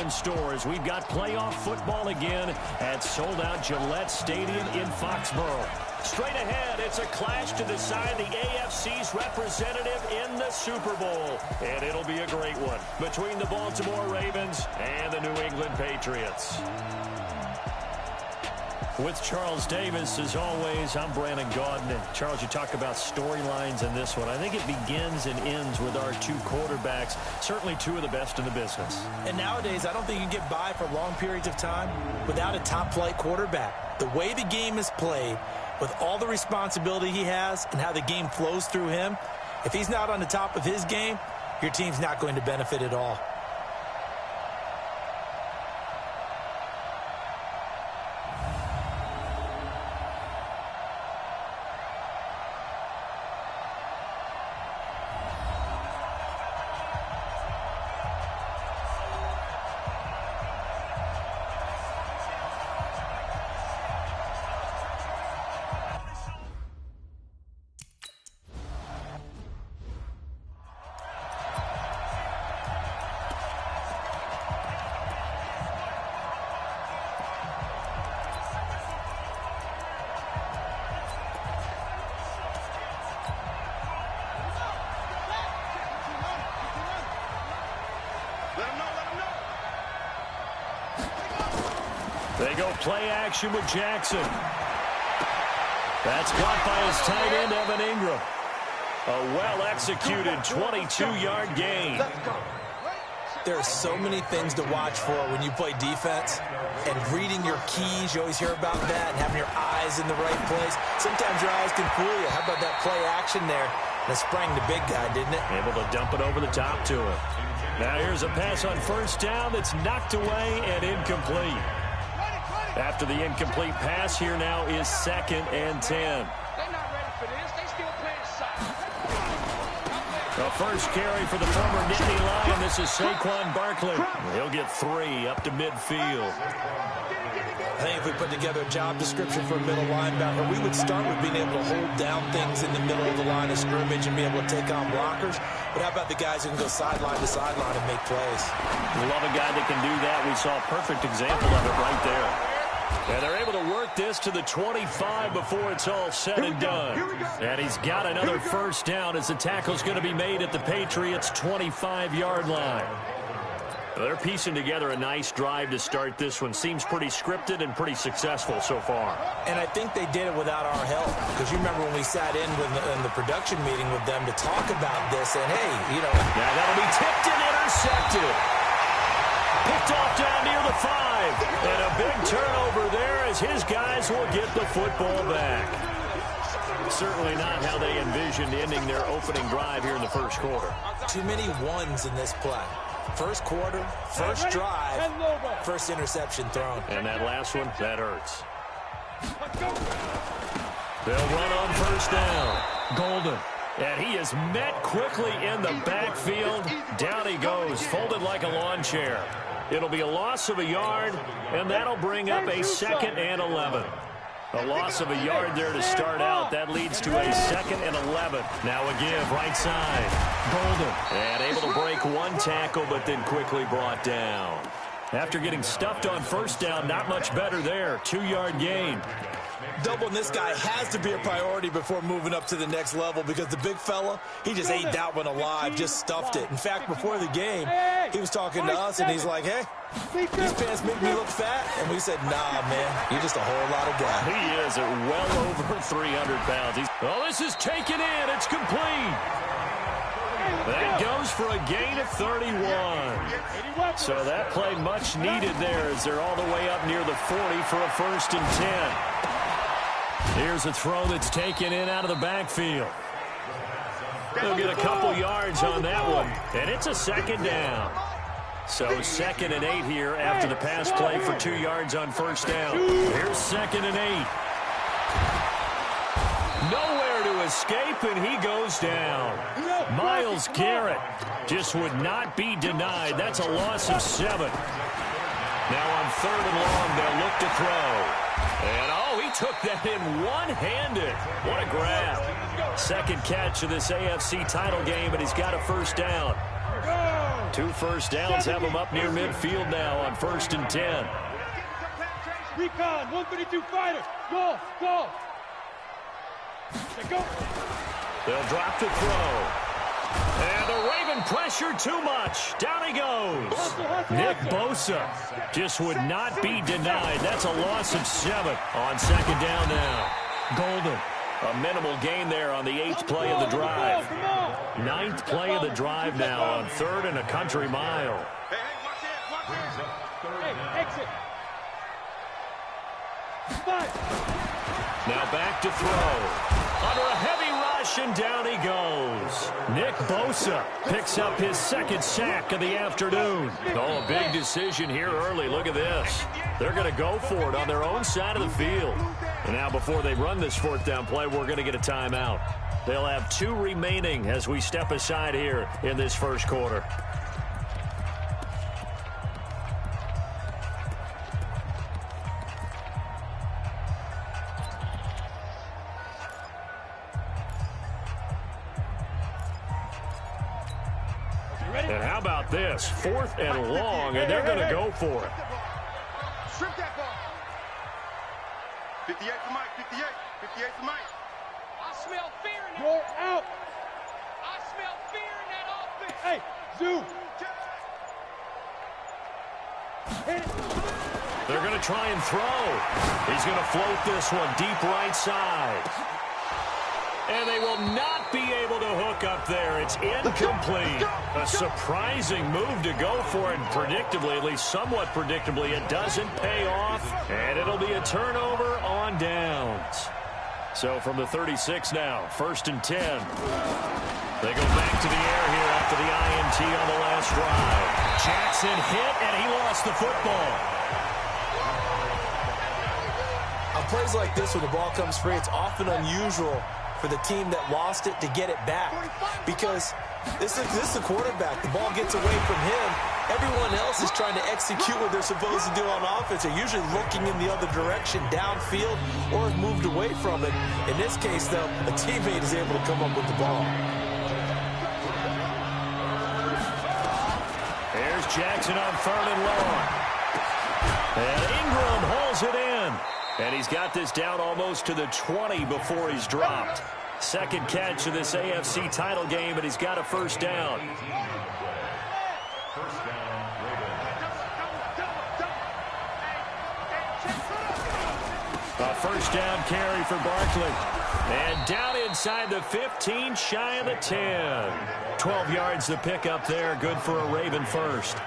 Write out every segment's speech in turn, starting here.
in store as we've got playoff football again at sold-out Gillette Stadium in Foxborough. Straight ahead, it's a clash to decide the AFC's representative in the Super Bowl. And it'll be a great one between the Baltimore Ravens and the New England Patriots. With Charles Davis, as always, I'm Brandon Gaudin. And Charles, you talk about storylines in this one. I think it begins and ends with our two quarterbacks, certainly two of the best in the business. And nowadays, I don't think you can get by for long periods of time without a top-flight quarterback. The way the game is played, with all the responsibility he has and how the game flows through him, if he's not on the top of his game, your team's not going to benefit at all. They go play action with Jackson. That's caught by his tight end, Evan Ingram. A well-executed 22-yard gain. There are so many things to watch for when you play defense. And reading your keys, you always hear about that, and having your eyes in the right place. Sometimes your eyes can fool you. How about that play action there? That sprang the big guy, didn't it? Able to dump it over the top to him. Now here's a pass on first down that's knocked away and incomplete. After the incomplete pass, here now is 2nd and 10. They're not ready for this. They still playing soft. The first carry for the former Nittany Lion. This is Saquon Barkley. He'll get 3 up to midfield. I think if we put together a job description for a middle linebacker, we would start with being able to hold down things in the middle of the line of scrimmage and be able to take on blockers. But how about the guys who can go sideline to sideline and make plays? Love a guy that can do that. We saw a perfect example of it right there. And they're able to work this to the 25 before it's all said and done. And he's got another first down as the tackle's going to be made at the Patriots' 25-yard line. They're piecing together a nice drive to start this one. Seems pretty scripted and pretty successful so far. And I think they did it without our help. Because you remember when we sat in the production meeting with them to talk about this. And, hey, you know. Now that'll be tipped and intercepted. Picked off down near the 5. And a big turnover there as his guys will get the football back. Certainly not how they envisioned ending their opening drive here in the first quarter. Too many ones in this play. First quarter, first drive, first interception thrown. And that last one, that hurts. They'll run on first down. Golden. And he is met quickly in the backfield. Down he goes, folded like a lawn chair. It'll be a loss of a yard, and that'll bring up a 2nd and 11. A loss of a yard there to start out. That leads to a 2nd and 11. Now a give, right side. Golden. And able to break one tackle, but then quickly brought down. After getting stuffed on first down, not much better there. 2-yard gain. Doubling this guy has to be a priority before moving up to the next level because the big fella, he just ate that one alive, just stuffed it. In fact, before the game, he was talking to us, and he's like, hey, these pants make me look fat. And we said, nah, man, you're just a whole lot of guy. He is at well over 300 pounds. Oh, this is taken in. It's complete. That goes for a gain of 31. So that play much needed there as they're all the way up near the 40 for a 1st and 10. Here's a throw that's taken in out of the backfield. They'll get a couple yards on that one, and it's a 2nd down. So 2nd and 8 here after the pass play for 2 yards on first down. Here's 2nd and 8. Nowhere to escape, and he goes down. Myles Garrett just would not be denied. That's a loss of 7. Now on 3rd and long, they'll look to throw. And, oh, he took that in one-handed. What a grab. 2nd catch of this AFC title game, and he's got a first down. 2 first downs have them up near midfield now on 1st and 10. Recon, 132 fighter. Go, go. Go. They'll drop to throw. And the Raven pressure too much. Down he goes. Nick Bosa just would not be denied. That's a loss of 7 on 2nd down now. Golden. A minimal gain there on the 8th play of the drive. 9th play of the drive now on 3rd and a country mile. Hey, exit. Now back to throw. Under a heavy rush, and down he goes. Nick Bosa picks up his 2nd sack of the afternoon. Oh, a big decision here early. Look at this. They're going to go for it on their own side of the field. And now before they run this 4th down play, we're going to get a timeout. They'll have 2 remaining as we step aside here in this 1st quarter. And how about this? 4th and long, and they're going to go for it. Strip that ball. 58 to Mike, 58. 58 to Mike. I smell fear in that. You're out. I smell fear in that offense. Hey, Zoo. They're going to try and throw. He's going to float this one deep right side. And they will not be able to hook up there. It's incomplete. A surprising move to go for it. Predictably, at least somewhat predictably, it doesn't pay off. And it'll be a turnover on downs. So from the 36 now, 1st and 10. They go back to the air here after the INT on the last drive. Jackson hit, and he lost the football. On plays like this, when the ball comes free, it's often unusual for the team that lost it to get it back, because this is the quarterback. The ball gets away from him. Everyone else is trying to execute what they're supposed to do on offense. They're usually looking in the other direction, downfield, or have moved away from it. In this case, though, a teammate is able to come up with the ball. Here's Jackson on 3rd and long. And Ingram holds it in. And he's got this down almost to the 20 before he's dropped. 2nd catch of this AFC title game, and he's got a 1st down. A 1st down carry for Barkley. And down inside the 15, shy of the 10. 12 yards to pick up there, good for a Raven 1st.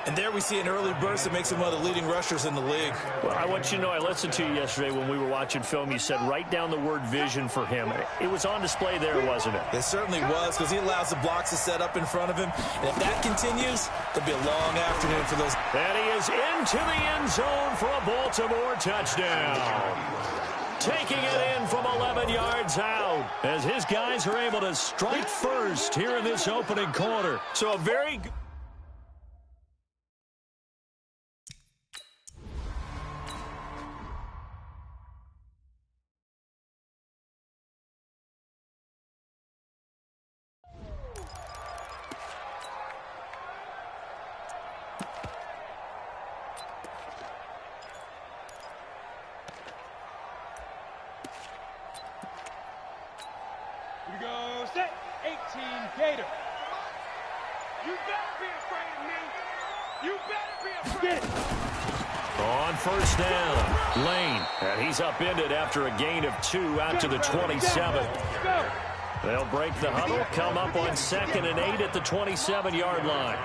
And there we see an early burst that makes him one of the leading rushers in the league. Well, I want you to know, I listened to you yesterday when we were watching film. You said write down the word vision for him. It was on display there, wasn't it? It certainly was, because he allows the blocks to set up in front of him. And if that continues, it'll be a long afternoon for those. And he is into the end zone for a Baltimore touchdown. Taking it in from 11 yards out as his guys are able to strike first here in this opening quarter. So a very good. Here we go, set. 18 Gator. You better be afraid of me. You better be afraid. Get it. On 1st down, Lane. And he's upended after a gain of 2 out to the 27. Go. They'll break the huddle, come up on 2nd and 8 at the 27-yard line.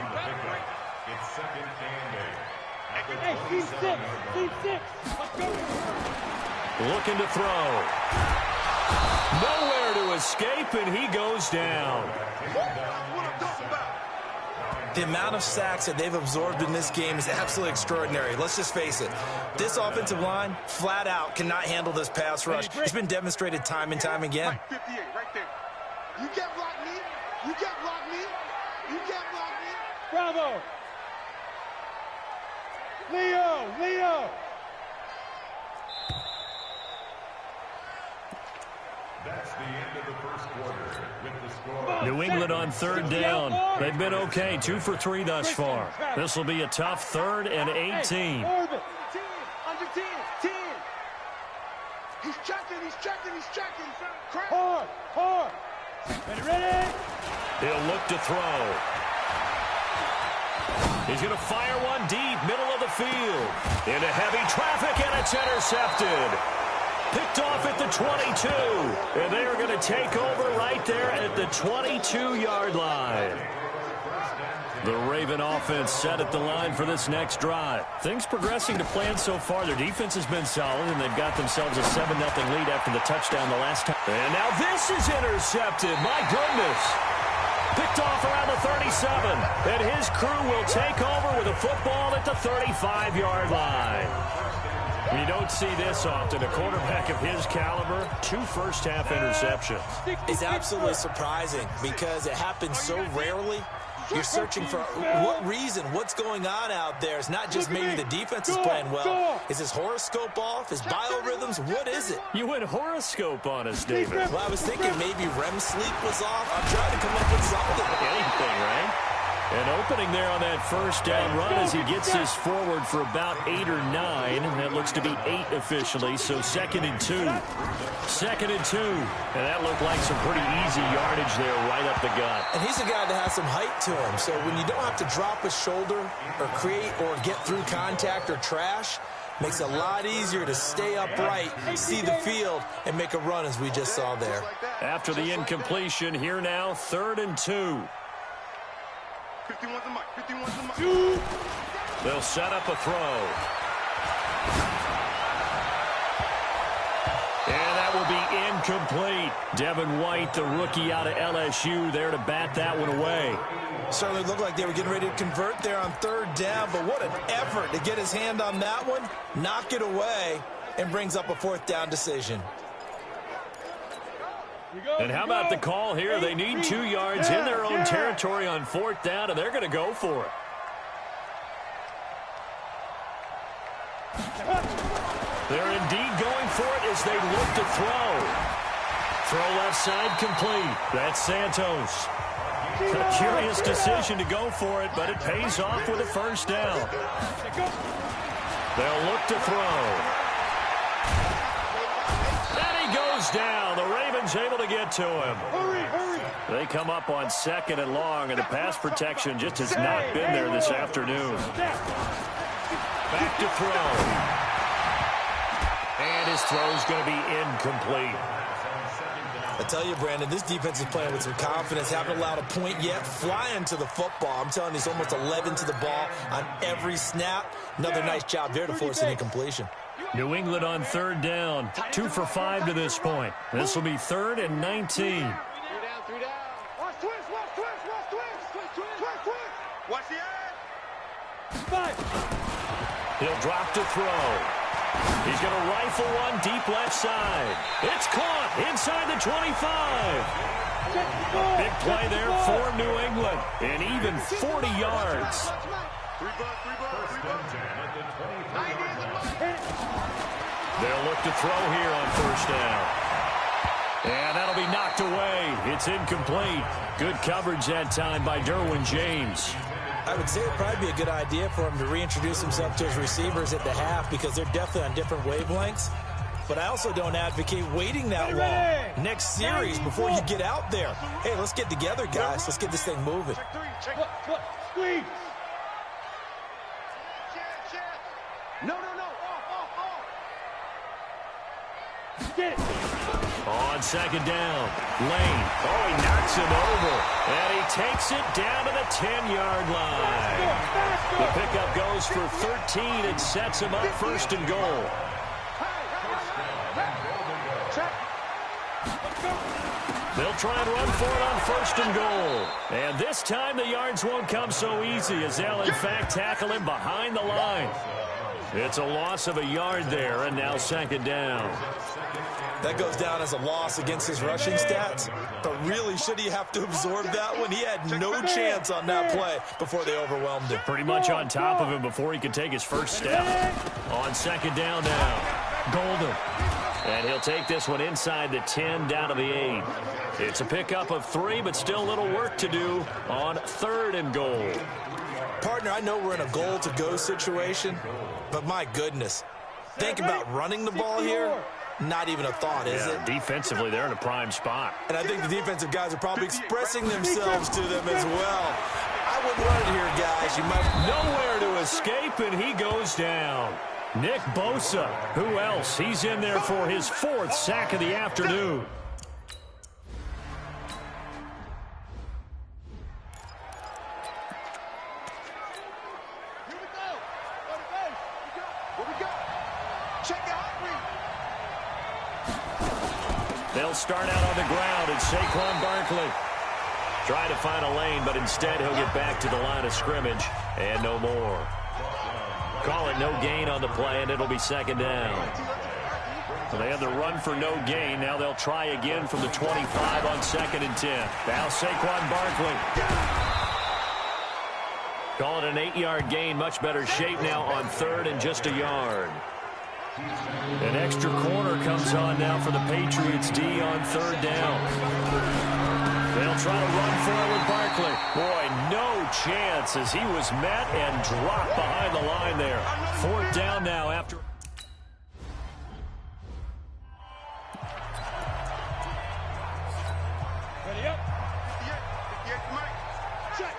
Hey, C6. C6. Let's go. Looking to throw. Nowhere to escape, and he goes down. The amount of sacks that they've absorbed in this game is absolutely extraordinary. Let's just face it. This offensive line, flat out, cannot handle this pass rush. It's been demonstrated time and time again. 58 right there. You get block me. You get block me. You get block me. Bravo. Leo. New England on third down. They've been okay, 2 for 3 thus far. This will be a tough 3rd and 18. Under 10, 10. He's checking. Hard. Ready. He'll look to throw. He's going to fire one deep, middle of the field. Into heavy traffic, and it's intercepted. Picked off at the 22. And they are going to take over right there at the 22-yard line. The Raven offense set at the line for this next drive. Things progressing to plan so far. Their defense has been solid, and they've got themselves a 7-0 lead after the touchdown the last time. And now this is intercepted. My goodness. Picked off around the 37. And his crew will take over with a football at the 35-yard line. You don't see this often. A quarterback of his caliber, 2 first-half interceptions. It's absolutely surprising because it happens so rarely. You're searching for what reason, what's going on out there. It's not just maybe the defense is playing well. Is his horoscope off? His biorhythms? What is it? You went horoscope on us, David. Well, I was thinking maybe REM sleep was off. I'm trying to come up with something. Anything, right? An opening there on that first down run as he gets this forward for about 8 or 9. That looks to be 8 officially, so 2nd and 2. 2nd and 2. And that looked like some pretty easy yardage there right up the gut. And he's a guy that has some height to him, so when you don't have to drop a shoulder or create or get through contact or trash, makes it a lot easier to stay upright, see the field, and make a run as we just saw there. After the incompletion, here now, 3rd and 2. 51's the mic. They'll set up a throw. And that will be incomplete. Devin White, the rookie out of LSU, there to bat that one away. Certainly looked like they were getting ready to convert there on 3rd down, but what an effort to get his hand on that one, knock it away, and brings up a 4th down decision. And how about the call here? They need 2 yards in their own territory on 4th down, and they're going to go for it. They're indeed going for it as they look to throw. Throw left side complete. That's Santos. A curious decision to go for it, but it pays off with a 1st down. They'll look to throw. And he goes down. The Ravens able to get to him. They come up on 2nd and long, and the pass protection just has not been there this afternoon. Back to throw. And his throw's going to be incomplete. I tell you, Brandon, this defense is playing with some confidence. Haven't allowed a point yet. Flying to the football. I'm telling you, it's almost 11 to the ball on every snap. Another nice job there to force an incompletion. New England on 3rd down. 2 for 5 to this point. This will be 3rd and 19. 3 down. Watch twist. Watch the edge. He'll drop to throw. He's going to rifle one deep left side. It's caught inside the 25. A big play there for New England. And even 40 yards. They'll look to throw here on 1st down. And that'll be knocked away. It's incomplete. Good coverage that time by Derwin James. I would say it'd probably be a good idea for him to reintroduce himself to his receivers at the half because they're definitely on different wavelengths. But I also don't advocate waiting that long. Next series, before you get out there, hey, let's get together, guys. Let's get this thing moving. Squeeze. No. Get it. On 2nd down, Lane. Oh, he knocks him over. And he takes it down to the 10-yard line. The pickup goes for 13 and sets him up 1st and goal. They'll try and run for it on 1st and goal. And this time the yards won't come so easy as they'll, in fact, tackle him behind the line. It's a loss of a yard there, and now 2nd down. That goes down as a loss against his rushing stats. But really, should he have to absorb that one? He had no chance on that play before they overwhelmed him. Pretty much on top of him before he could take his first step. On 2nd down now, Golden. And he'll take this one inside the 10, down to the 8. It's a pickup of 3, but still a little work to do on 3rd and goal. Partner, I know we're in a goal-to-go situation, but my goodness, think about running the ball here. Not even a thought, is it? Defensively, they're in a prime spot. And I think the defensive guys are probably expressing themselves to them as well. I wouldn't run it here, guys. You might... Nowhere to escape, and he goes down. Nick Bosa, who else? He's in there for his 4th sack of the afternoon. They'll start out on the ground, and Saquon Barkley trying to find a lane, but instead he'll get back to the line of scrimmage, and no more. Call it no gain on the play, and it'll be 2nd down. So they had the run for no gain. Now they'll try again from the 25 on 2nd and 10. Now Saquon Barkley. Call it an 8-yard gain. Much better shape now on 3rd and just a yard. An extra corner comes on now for the Patriots D on 3rd down. They'll try to run for it with Barkley. Boy, no chance as he was met and dropped behind the line there. 4th down now after. Ready up. Check.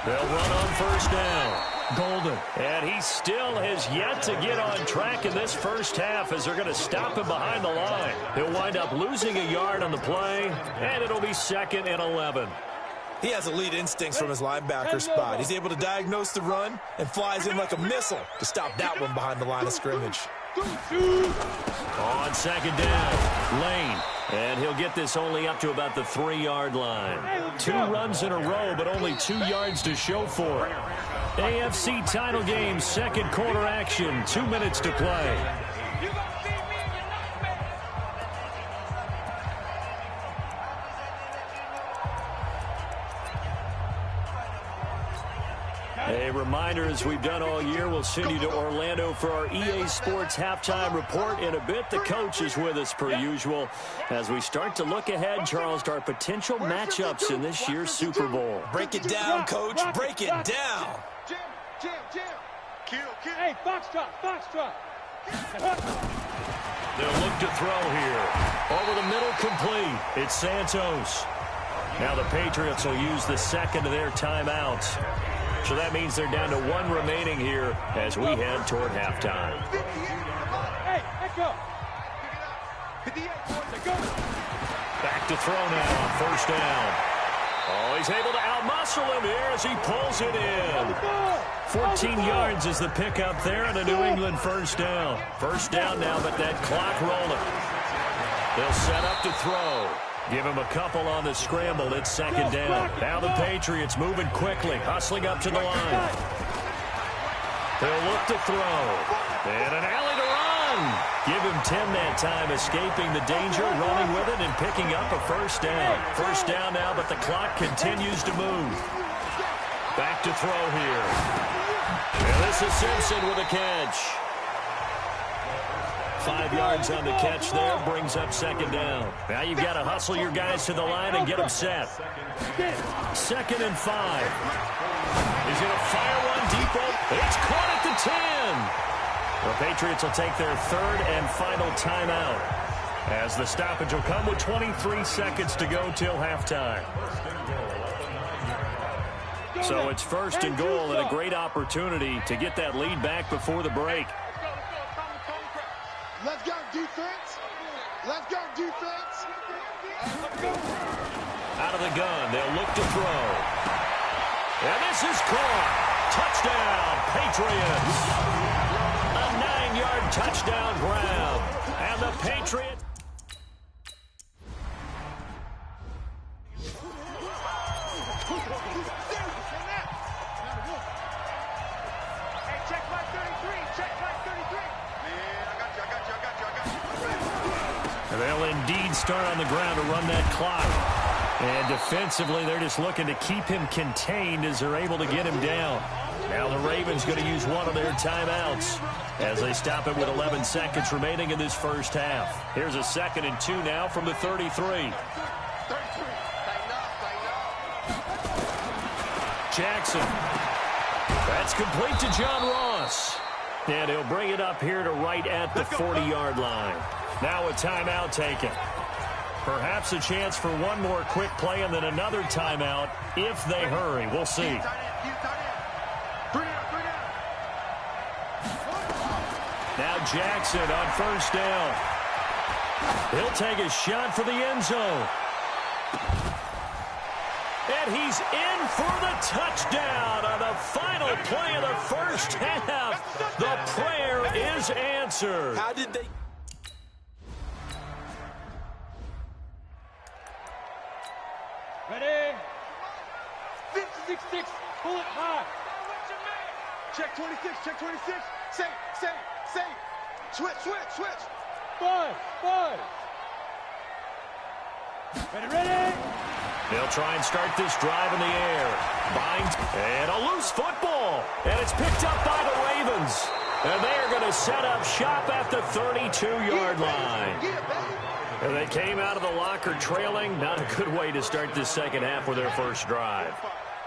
They'll run on 1st down. Golden. And he still has yet to get on track in this first half as they're going to stop him behind the line. He'll wind up losing a yard on the play, and it'll be 2nd and 11. He has elite instincts from his linebacker spot. He's able to diagnose the run and flies in like a missile to stop that one behind the line of scrimmage. On 2nd down, Lane. And he'll get this only up to about the 3-yard line. 2 runs in a row, but only 2 yards to show for it. AFC title game, 2nd quarter action, 2 minutes to play. A reminder, as we've done all year, we'll send you to Orlando for our EA Sports halftime report. In a bit, the coach is with us per usual as we start to look ahead, Charles, to our potential matchups in this year's Super Bowl. Break it down, Coach. Break it down. Jam. Kill. Hey, foxtrot. They'll look to throw here. Over the middle, complete. It's Santos. Now the Patriots will use the 2nd of their timeouts. So that means they're down to 1 remaining here as we head toward halftime. Hey, let go. Back to throw now on 1st down. Oh, he's able to outmuscle him here as he pulls it in. 14 yards is the pickup there and a New England 1st down. 1st down now, but that clock rolling. They'll set up to throw. Give him a couple on the scramble. It's 2nd down. Now the Patriots moving quickly, hustling up to the line. They'll look to throw. And an alley to run. Give him 10 that time, escaping the danger, running with it, and picking up a 1st down. 1st down now, but the clock continues to move. Back to throw here. And this is Simpson with a catch. 5 yards on the catch there, brings up 2nd down. Now you've got to hustle your guys to the line and get them set. 2nd and 5. He's going to fire one deep. It's caught at the 10. The Patriots will take their 3rd and final timeout as the stoppage will come with 23 seconds to go till halftime. So it's 1st and goal and a great opportunity to get that lead back before the break. Let's go, defense. Out of the gun, they'll look to throw. And this is caught. Touchdown, Patriots. A 9-yard touchdown grab. And the Patriots. They'll indeed start on the ground to run that clock. And defensively, they're just looking to keep him contained as they're able to get him down. Now the Ravens going to use one of their timeouts as they stop it with 11 seconds remaining in this first half. Here's a 2nd and 2 now from the 33. Jackson. That's complete to John Ross. And he'll bring it up here to right at the 40-yard line. Now a timeout taken. Perhaps a chance for one more quick play and then another timeout if they hurry. We'll see. Now Jackson on first down. He'll take a shot for the end zone. And he's in for the touchdown on the final play of the first half. The prayer is answered. How did they... Ready? 6-6. Pull it high. Check 26. Check 26. Say. Switch. 5. Ready? They'll try and start this drive in the air. Binds, and a loose football. And it's picked up by the Ravens. And they are going to set up shop at the 32-yard line. And they came out of the locker trailing. Not a good way to start this second half with their first drive.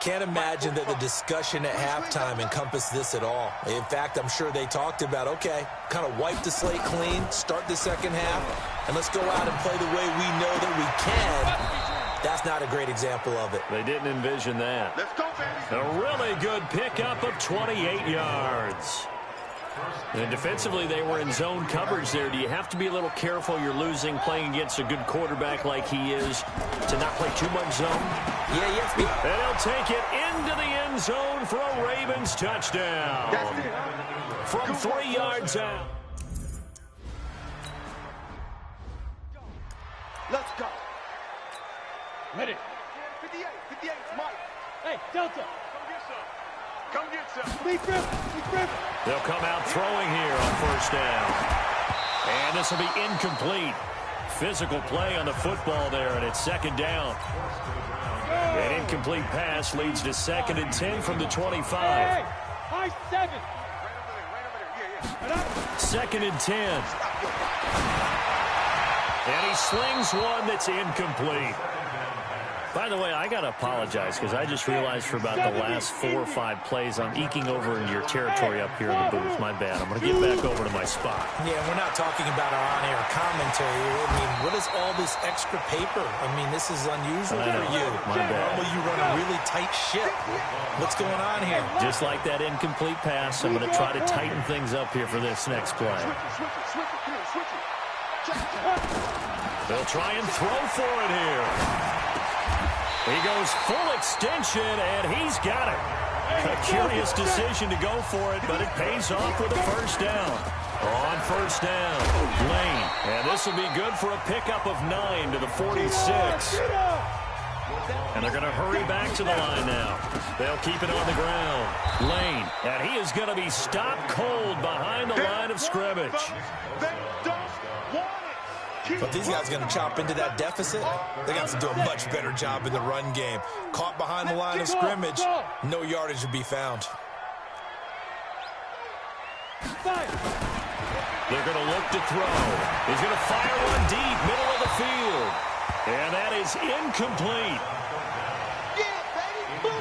Can't imagine that the discussion at halftime encompassed this at all. In fact, I'm sure they talked about, okay, kind of wipe the slate clean, start the second half, and let's go out and play the way we know that we can. That's not a great example of it. They didn't envision that. Let's go, baby. A really good pickup of 28 yards. And defensively, they were in zone coverage there. Do you have to be a little careful? You're losing playing against a good quarterback like he is to not play too much zone? Yeah, you have to be. And he'll take it into the end zone for a Ravens touchdown. From 3 yards out. Let's go. Ready? 58, Mike. Hey, Delta. Come get some. Lee Griffin. They'll come out throwing here on first down. And this will be incomplete. Physical play on the football there, and it's 2nd down. An incomplete pass leads to 2nd and 10 from the 25. Hey, high 7. Right over there. 2nd and 10. And he slings one that's incomplete. By the way, I got to apologize because I just realized for about the last 4 or 5 plays I'm eking over into your territory up here in the booth. My bad. I'm going to get back over to my spot. Yeah, we're not talking about our on-air commentary. I mean, what is all this extra paper? I mean, this is unusual for you. My bad. Normally you run a really tight ship. What's going on here? Just like that incomplete pass, I'm going to try to tighten things up here for this next play. Switch it. They'll try and throw for it here. He goes full extension, and he's got it. A curious decision to go for it, but it pays off with a first down. On first down, Lane. And this will be good for a pickup of 9 to the 46. And they're going to hurry back to the line now. They'll keep it on the ground. Lane, and he is going to be stopped cold behind the line of scrimmage. They don't want it. But these guys are going to chop into that deficit. They got to do a much better job in the run game. Caught behind the line of scrimmage, no yardage to be found. They're going to look to throw. He's going to fire one deep, middle of the field. And that is incomplete.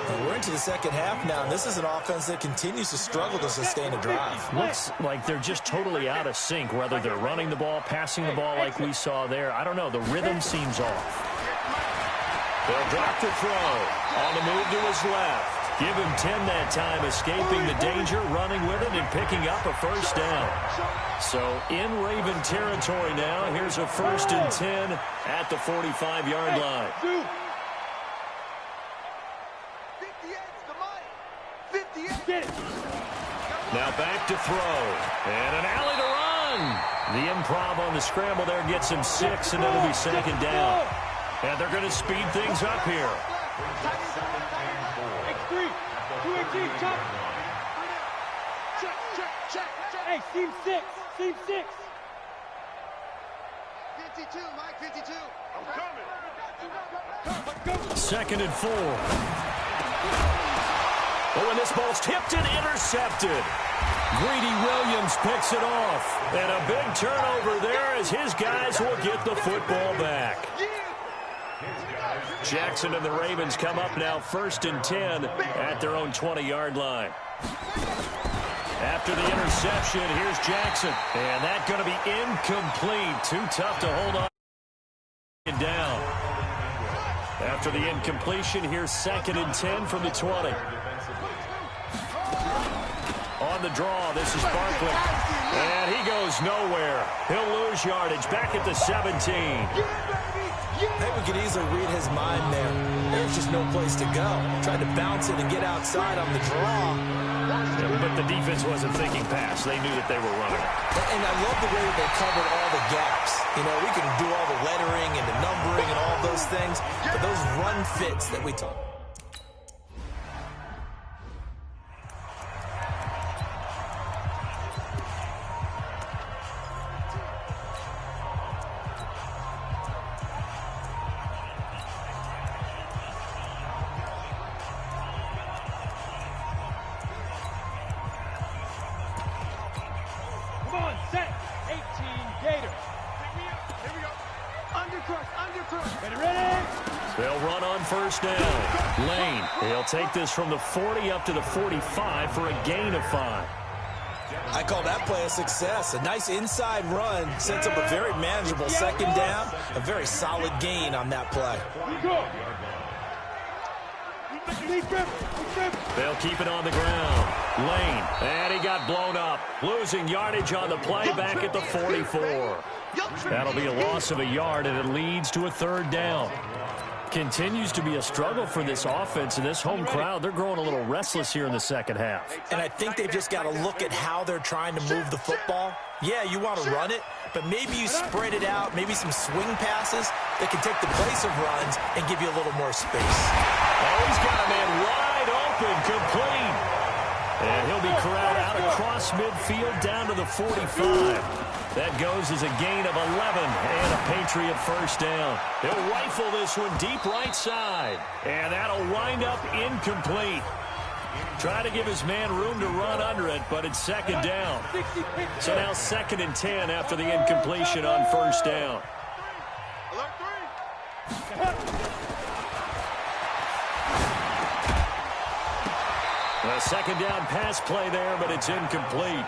And we're into the second half now, and this is an offense that continues to struggle to sustain a drive. Looks like they're just totally out of sync, whether they're running the ball, passing the ball like we saw there. I don't know. The rhythm seems off. They'll drop the throw. On the move to his left. Give him 10 that time, escaping the danger, running with it, and picking up a first down. So in Raven territory now, here's a 1st and 10 at the 45-yard line. Now back to throw. And an alley to run. The improv on the scramble there gets him 6, and it'll be 2nd down. And they're going to speed things up here. X3, 218, chop. Check. Hey, seam 6. 52, Mike, 52. I'm coming. 2nd and 4. Oh, and this ball's tipped and intercepted. Greedy Williams picks it off. And a big turnover there as his guys will get the football back. Jackson and the Ravens come up now 1st and 10 at their own 20-yard line. After the interception, here's Jackson. And that's going to be incomplete. Too tough to hold on down. After the incompletion, here's 2nd and 10 from the 20. On the draw, this is Barkley. And he goes nowhere. He'll lose yardage back at the 17. Hey, we could easily read his mind there. There's just no place to go. Tried to bounce it and get outside on the draw. Yeah, but the defense wasn't thinking pass. They knew that they were running. And I love the way that they covered all the gaps. You know, we can do all the lettering and the numbering and all those things, but those run fits that we talk. They'll run on 1st down. Lane, he'll take this from the 40 up to the 45 for a gain of 5. I call that play a success. A nice inside run sets up a very manageable 2nd down. A very solid gain on that play. They'll keep it on the ground. Lane, and he got blown up. Losing yardage on the play back at the 44. That'll be a loss of a yard, and it leads to a 3rd down. Continues to be a struggle for this offense, and this home crowd, they're growing a little restless here in the 2nd half. And I think they've just got to look at how they're trying to move the football. Yeah, you want to run it, but maybe you spread it out, maybe some swing passes that can take the place of runs and give you a little more space. Oh, he's got a man wide open, complete. And he'll be corralled out across midfield down to the 45. That goes as a gain of 11 and a Patriot 1st down. He'll rifle this one deep right side. And that'll wind up incomplete. Try to give his man room to run under it, but it's 2nd down. So now 2nd and 10 after the incompletion on 1st down. A 2nd down pass play there, but it's incomplete.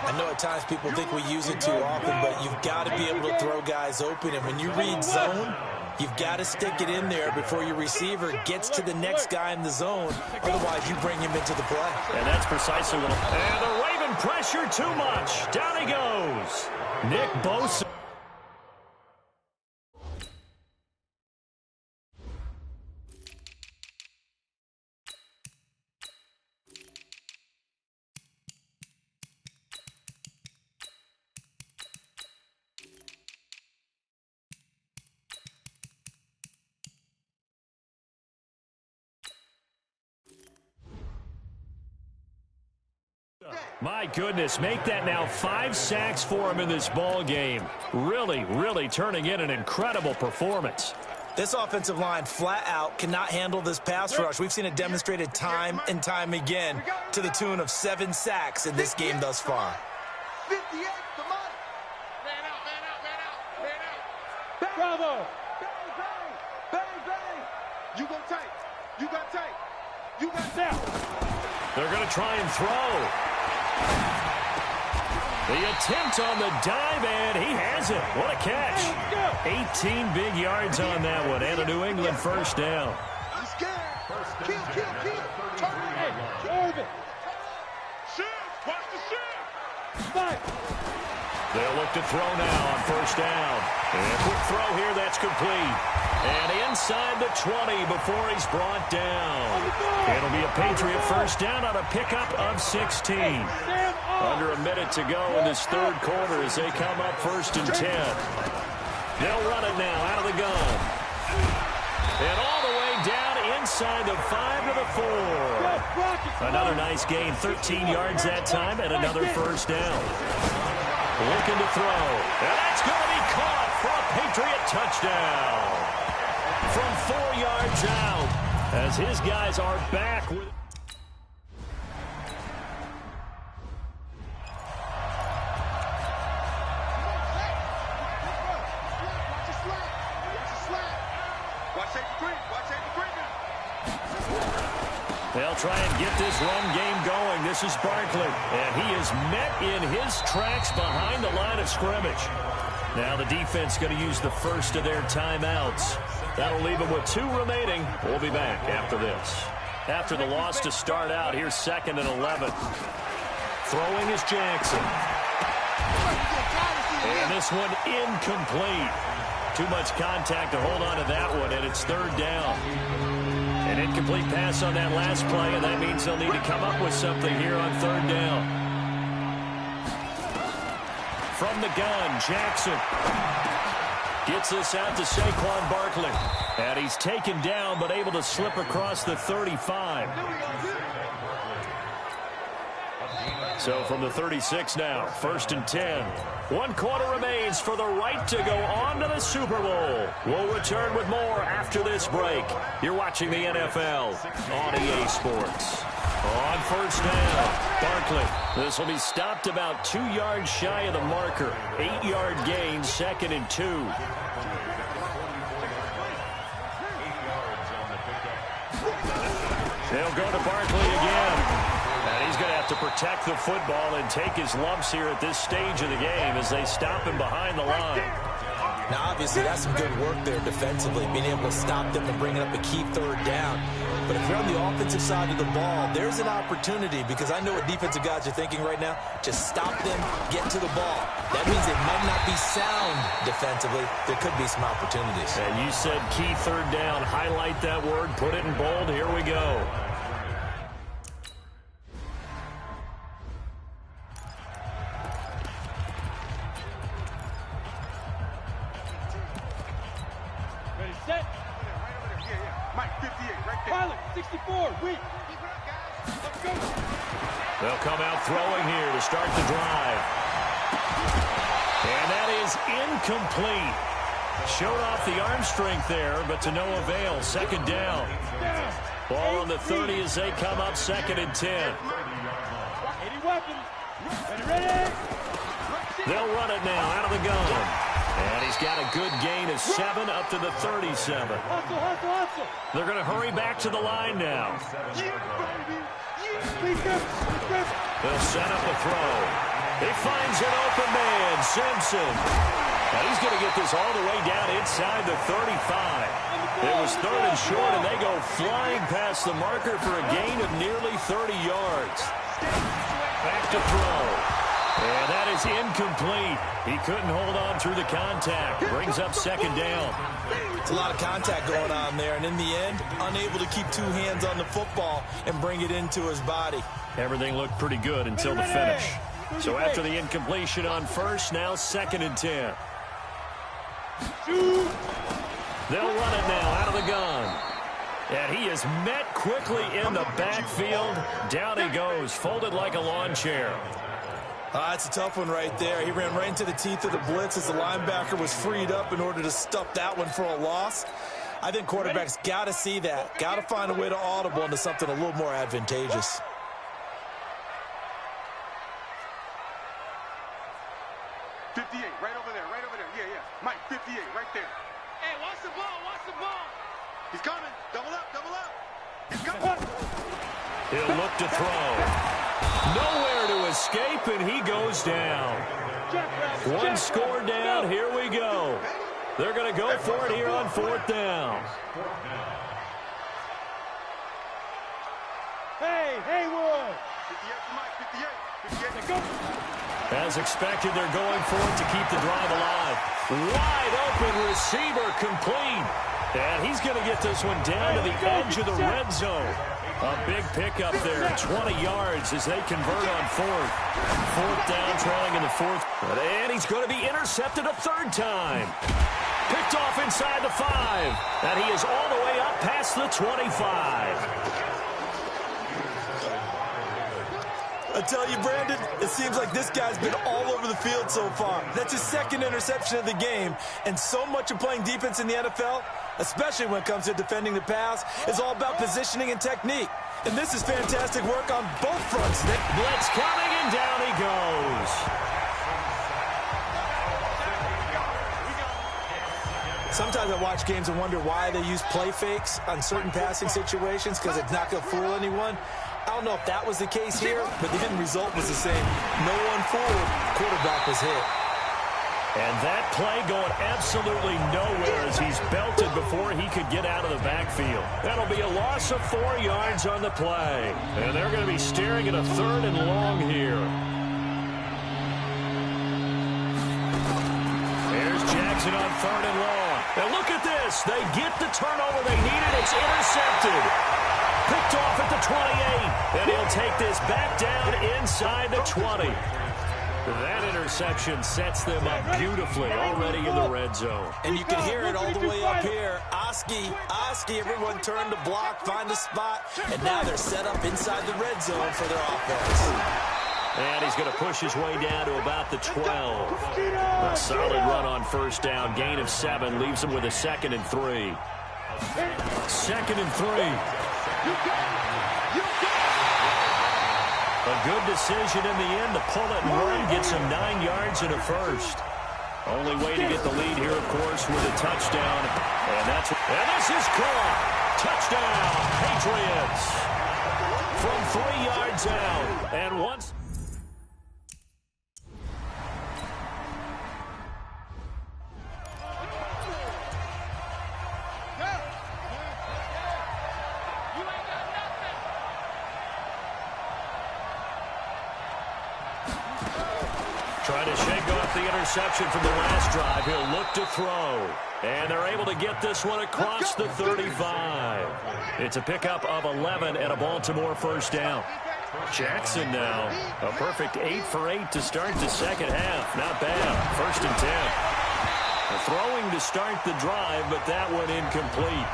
I know at times people think we use it too often, but you've got to be able to throw guys open. And when you read zone, you've got to stick it in there before your receiver gets to the next guy in the zone. Otherwise, you bring him into the play. And that's precisely what... And the Raven pressure too much. Down he goes. Nick Bosa. My goodness, make that now 5 sacks for him in this ball game. Really turning in an incredible performance. This offensive line flat out cannot handle this pass rush. We've seen it demonstrated time and time again to the tune of 7 sacks in this game thus far. 58, come on. Man out, man out, man out, man out. Bravo. Bang, bang, bang, bang. You go tight. You got tight. You got down. They're going to try and throw. The attempt on the dive, and he has it. What a catch. 18 big yards on that one, and a New England 1st down. He's scared. Kill. Turn it. Orbit. Shift. Watch the shift. Fight. They'll look to throw now on 1st down. And a quick throw here, that's complete. And inside the 20 before he's brought down. It'll be a Patriot 1st down on a pickup of 16. Under a minute to go in this 3rd quarter as they come up 1st and 10. They'll run it now out of the gun. And all the way down inside the 5 to the 4. Another nice gain, 13 yards that time, and another 1st down. Looking to throw. And that's going to be caught. for a Patriot touchdown. From 4 yards out, as his guys are back with... They'll try and get this run game going. This is Barkley, and he is met in his tracks behind the line of scrimmage. Now the defense going to use the first of their timeouts. That'll leave them with 2 remaining. We'll be back after this. After the loss to start out, here's 2nd and 11. Throwing is Jackson. And this one incomplete. Too much contact to hold on to that one, and it's 3rd down. An incomplete pass on that last play, and that means they'll need to come up with something here on 3rd down. From the gun, Jackson gets this out to Saquon Barkley. And he's taken down, but able to slip across the 35. So from the 36 now, 1st and 10. 1 quarter remains for the right to go on to the Super Bowl. We'll return with more after this break. You're watching the NFL on EA Sports. On 1st down, Barkley. This will be stopped about 2 yards shy of the marker. 8-yard gain, 2nd and 2. They'll go to Barkley again. And he's going to have to protect the football and take his lumps here at this stage of the game as they stop him behind the line. Now, obviously, that's some good work there defensively, being able to stop them and bringing up a key 3rd down. But if you're on the offensive side of the ball, there's an opportunity, because I know what defensive guys are thinking right now. Just stop them, get to the ball. That means they might not be sound defensively. There could be some opportunities. And you said key 3rd down. Highlight that word, put it in bold. Here we go. Set. Mike, 58, right there. Pilot, 64, wait. Let's go. They'll come out throwing here to start the drive. And that is incomplete. Showed off the arm strength there, but to no avail. 2nd down. Ball on the 30 as they come up 2nd and 10. 80 weapons. Ready. They'll run it now out of the gun. And he's got a good gain of 7 up to the 37. Hustle. They're going to hurry back to the line now. They'll set up a throw. He finds an open man, Simpson. Now he's going to get this all the way down inside the 35. It was 3rd and short, and they go flying past the marker for a gain of nearly 30 yards. Back to throw. And that is incomplete. He couldn't hold on through the contact. Brings up 2nd down. It's a lot of contact going on there, and in the end, unable to keep 2 hands on the football and bring it into his body. Everything looked pretty good until the finish. So after the incompletion on 1st, now 2nd and 10. They'll run it now out of the gun. And he is met quickly in the backfield. Down he goes, folded like a lawn chair. That's a tough one right there. He ran right into the teeth of the blitz as the linebacker was freed up in order to stuff that one for a loss. I think quarterbacks got to see that. Got to find a way to audible into something a little more advantageous. Right over there. Yeah. Mike, 58, right there. Hey, watch the ball. He's coming. Double up. He's coming. He'll look to throw. Nowhere to escape, and he goes down. 1 score down. Here we go. They're going to go for it here on 4th down. Hey, Haywood. 58, Mike, 58. As expected, they're going for it to keep the drive alive. Wide open receiver, complete. And he's going to get this one down to the edge of the red zone. A big pickup there, 20 yards as they convert on 4th. 4th down, trailing in the 4th. And he's going to be intercepted a 3rd time. Picked off inside the 5. And he is all the way up past the 25. I tell you, Brandon, it seems like this guy's been all over the field so far. That's his second interception of the game, and so much of playing defense in the NFL, especially when it comes to defending the pass, is all about positioning and technique. And this is fantastic work on both fronts. Blitz coming, and down he goes. Sometimes I watch games and wonder why they use play fakes on certain passing situations, because it's not going to fool anyone. I don't know if that was the case here, but the end result was the same. No one fooled. Quarterback was hit. And that play going absolutely nowhere as he's belted before he could get out of the backfield. That'll be a loss of 4 yards on the play. And they're going to be staring at a 3rd and long here. There's Jackson on 3rd and long. And look at this. They get the turnover they needed. It's intercepted. Picked off at the 28. And he'll take this back down inside the 20. That interception sets them up beautifully already in the red zone. And you can hear it all the way up here. Oski, everyone turned to block, find the spot, and now they're set up inside the red zone for their offense. And he's going to push his way down to about the 12. A solid run on 1st down. Gain of 7 leaves him with a 2nd and 3. 2nd and 3. A good decision in the end to pull it and run. Gets him 9 yards and a 1st. Only way to get the lead here, of course, with a touchdown. And this is caught. Touchdown, Patriots. From 3 yards out. And once... Trying to shake off the interception from the last drive. He'll look to throw. And they're able to get this one across the 35. It's a pickup of 11 and a Baltimore 1st down. Jackson now. A perfect 8 for 8 to start the 2nd half. Not bad. 1st and 10. Throwing to start the drive, but that one incomplete.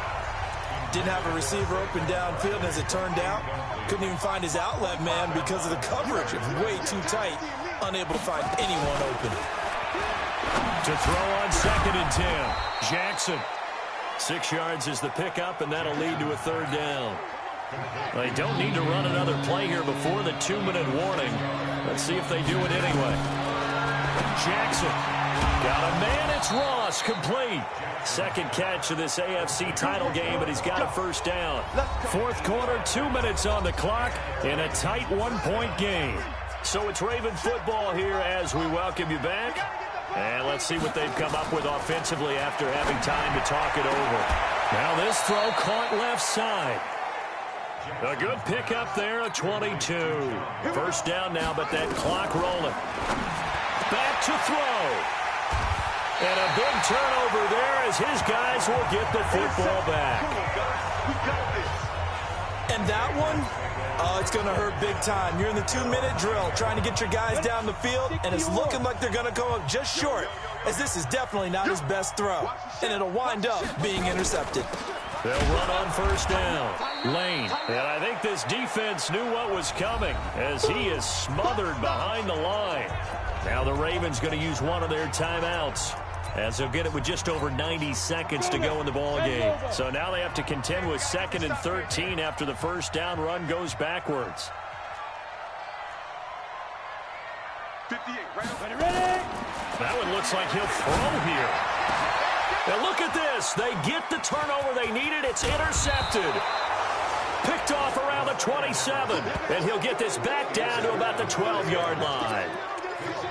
Didn't have a receiver open downfield, and as it turned out, couldn't even find his outlet man because of the coverage. It was way too tight. Unable to find anyone open. To throw on 2nd and 10. Jackson. 6 yards is the pickup, and that'll lead to a 3rd down. They don't need to run another play here before the 2-minute warning. Let's see if they do it anyway. Jackson. Got a man. It's Ross. Complete. 2nd catch of this AFC title game, and he's got a 1st down. 4th quarter, 2 minutes on the clock in a tight 1-point game. So it's Raven football here as we welcome you back. And let's see what they've come up with offensively after having time to talk it over. Now this throw caught left side. A good pickup there, a 22. 1st down now, but that clock rolling. Back to throw. And a big turnover there as his guys will get the football back. And that one, oh, it's going to hurt big time. You're in the 2-minute drill trying to get your guys down the field, and it's looking like they're going to go up just short, as this is definitely not his best throw. And it'll wind up being intercepted. They'll run on 1st down. Lane. And I think this defense knew what was coming as he is smothered behind the line. Now the Ravens going to use one of their timeouts, as they'll get it with just over 90 seconds to go in the ball game. So now they have to contend with 2nd and 13 after the 1st down run goes backwards. 58, ready? That one looks like he'll throw here. Now look at this. They get the turnover they needed. It's intercepted. Picked off around the 27. And he'll get this back down to about the 12-yard line.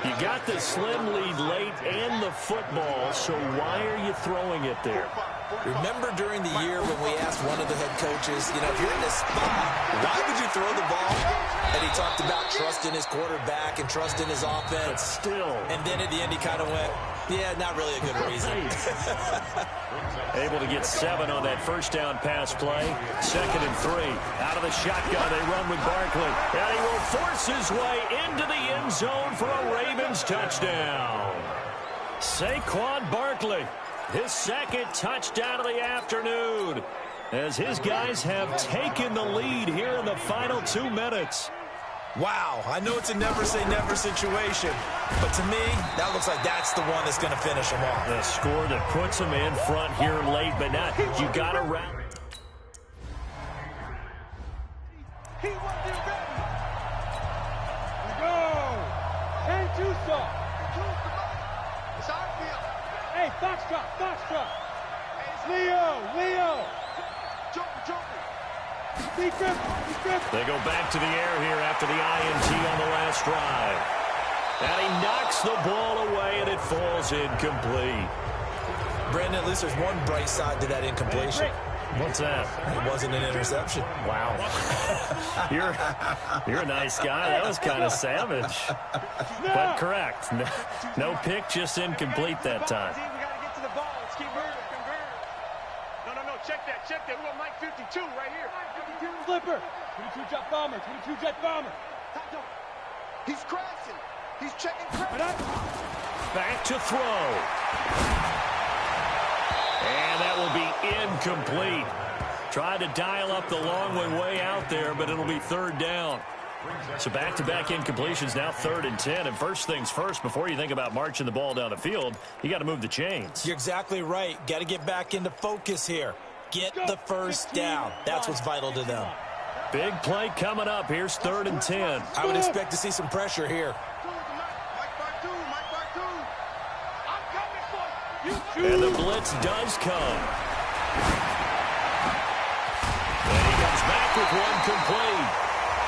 You got the slim lead late and the football, so why are you throwing it there? Remember during the year when we asked one of the head coaches, you know, if you're in this spot, why would you throw the ball? And he talked about trusting his quarterback and trusting his offense. But still. And then at the end he kind of went, yeah, not really a good reason. Able to get 7 on that 1st down pass play. 2nd and 3. Out of the shotgun, they run with Barkley. And he will force his way into the end zone for a Ravens touchdown. Saquon Barkley, his 2nd touchdown of the afternoon, as his guys have taken the lead here in the final 2 minutes. Wow, I know it's a never-say-never situation, but to me, that looks like that's the one that's going to finish him off. The score that puts him in front here late, but now you got to wrap. He wants it ready. Go. 10-2 soft. It's our field. Hey, Foxtrot, Foxtrot. Leo. Joker. Be careful. They go back to the air here after the INT on the last drive. And he knocks the ball away, and it falls incomplete. Brandon, at least there's one bright side to that incompletion. What's that? It wasn't an interception. Wow. You're a nice guy. That was kind of savage. But correct. No pick, just incomplete that time. We got to get to the ball. Let's keep moving. No. Check that. We got Mike 52 right here. 52 flipper. 22 jet bomber. He's crashing. He's checking crash. Back to throw. And that will be incomplete. Tried to dial up the long one way out there, but it'll be third down. So back-to-back incompletions, now 3rd and 10. And first things first, before you think about marching the ball down the field, you got to move the chains. You're exactly right. Got to get back into focus here. Get the first down. That's what's vital to them. Big play coming up. Here's 3rd and 10. I would expect to see some pressure here. And the blitz does come. And he comes back with one complete.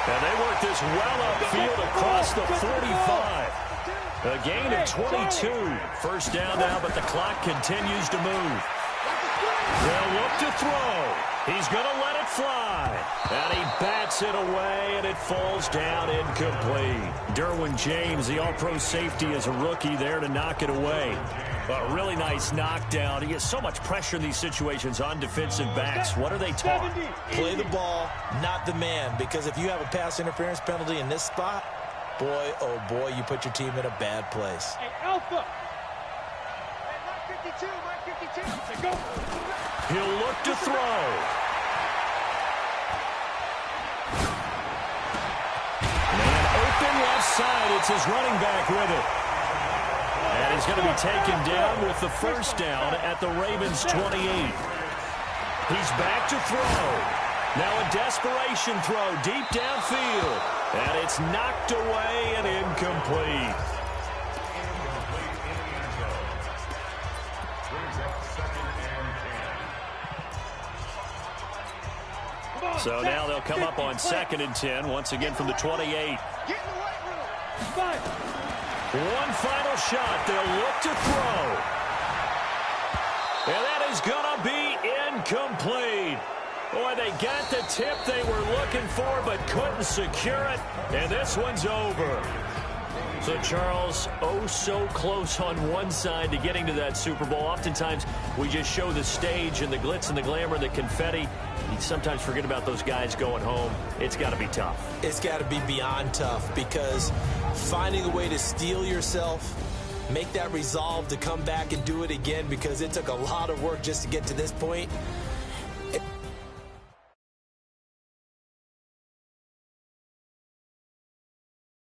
And they work this well upfield across the 45. A gain of 22. First down now, but the clock continues to move. They'll look to throw. He's going to let it fly. And he bats it away, and it falls down incomplete. Derwin James, the all-pro safety, is a rookie there to knock it away. A really nice knockdown. He gets so much pressure in these situations on defensive backs. What are they taught? Play the ball, not the man. Because if you have a pass interference penalty in this spot, boy, oh boy, you put your team in a bad place. Hey, Alpha. Mike 52. Go. He'll look to throw. Man, open left side. It's his running back with it. And he's going to be taken down with the first down at the Ravens' 28. He's back to throw. Now a desperation throw deep downfield. And it's knocked away and incomplete. So now they'll come up on 2nd and 10, once again from the 28. One final shot. They'll look to throw. And that is going to be incomplete. Boy, they got the tip they were looking for, but couldn't secure it. And this one's over. So, Charles, oh so close on one side to getting to that Super Bowl. Oftentimes, we just show the stage and the glitz and the glamour, the confetti. You sometimes forget about those guys going home. It's got to be tough. It's got to be beyond tough, because finding a way to steel yourself, make that resolve to come back and do it again, because it took a lot of work just to get to this point.